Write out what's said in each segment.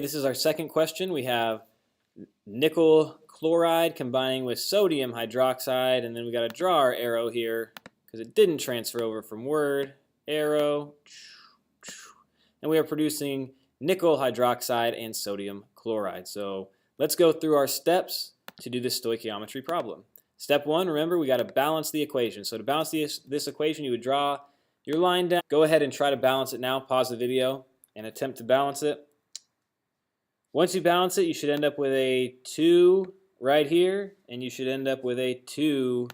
This is our second question. We have nickel chloride combining with sodium hydroxide, and then we got to draw our arrow here because it didn't transfer over from word. Arrow. And we are producing nickel hydroxide and sodium chloride. So let's go through our steps to do this stoichiometry problem. Step one, remember, we got to balance the equation. So to balance this equation, you would draw your line down. Go ahead and try to balance it now. Pause the video and attempt to balance it. Once you balance it, you should end up with a 2 right here, and you should end up with a 2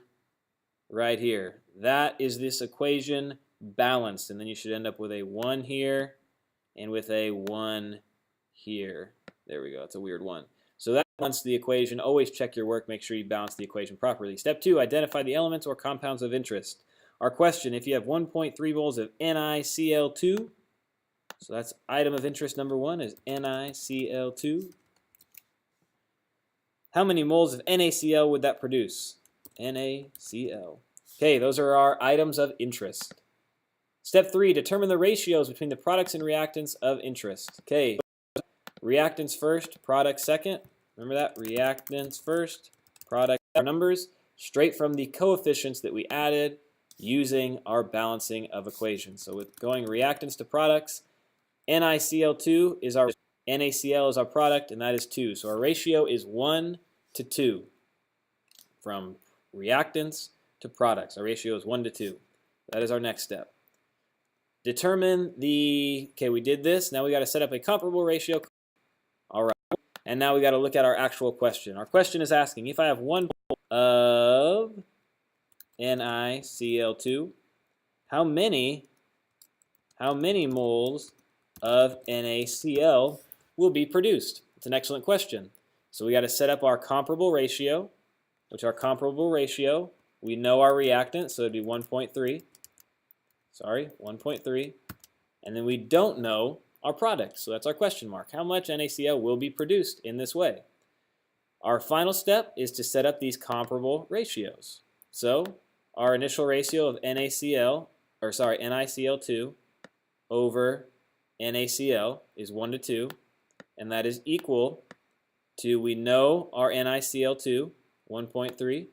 right here. That is this equation balanced, and then you should end up with a 1 here and with a 1 here. There we go. It's a weird one. So that balanced the equation. Always check your work. Make sure you balance the equation properly. Step 2, identify the elements or compounds of interest. Our question, if you have 1.3 moles of NiCl2, so that's item of interest number 1 is NiCl2. How many moles of NaCl would that produce? NaCl. Okay, those are our items of interest. Step 3, determine the ratios between the products and reactants of interest. Okay, reactants first, products second. Remember that? Reactants first, products numbers, straight from the coefficients that we added using our balancing of equations. So with going reactants to products, NiCl2 is our NaCl is our product, and that is 2. So our ratio is 1 to 2 from reactants to products. Our ratio is 1 to 2. That is our next step. Determine the, okay, we did this. Now we got to set up a comparable ratio. All right. And now we got to look at our actual question. Our question is asking, if I have 1 mole of NiCl2, how many moles of NaCl will be produced? It's an excellent question. So we got to set up our comparable ratio, which our comparable ratio, we know our reactant, so it'd be 1.3. Sorry, 1.3. And then we don't know our product, so that's our question mark. How much NaCl will be produced in this way? Our final step is to set up these comparable ratios. So our initial ratio of NiCl2 over NaCl is 1 to 2, and that is equal to, we know our NiCl2, 1.3,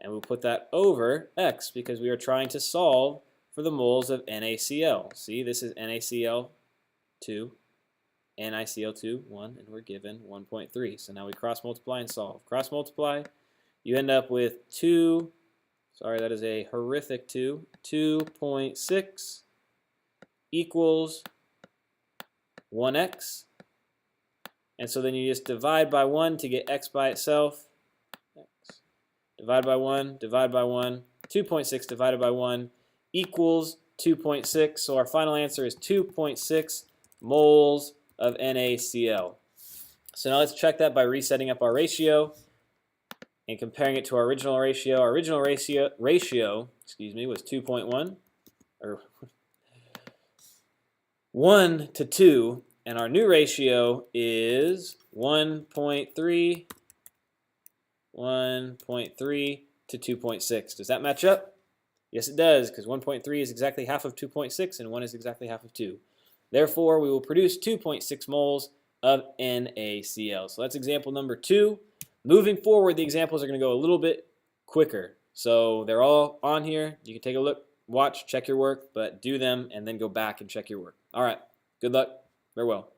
and we'll put that over x because we are trying to solve for the moles of NaCl. See, this is NaCl2, 1, and we're given 1.3. So now we cross multiply and solve. Cross multiply, you end up with 2. Sorry, that is a horrific 2. 2.6 equals 1x. And so then you just divide by 1 to get x by itself. X. Divide by 1, divide by 1. 2.6 divided by 1 equals 2.6. So our final answer is 2.6 moles of NaCl. So now let's check that by resetting up our ratio and comparing it to our original ratio. Our original ratio was 2.1, or 1 to 2, and our new ratio is 1.3 to 2.6. Does that match up? Yes, it does, because 1.3 is exactly half of 2.6, and 1 is exactly half of 2. Therefore, we will produce 2.6 moles of NaCl. So that's example number 2. Moving forward, the examples are going to go a little bit quicker. So they're all on here. You can take a look, watch, check your work, but do them, and then go back and check your work. All right. Good luck. Farewell.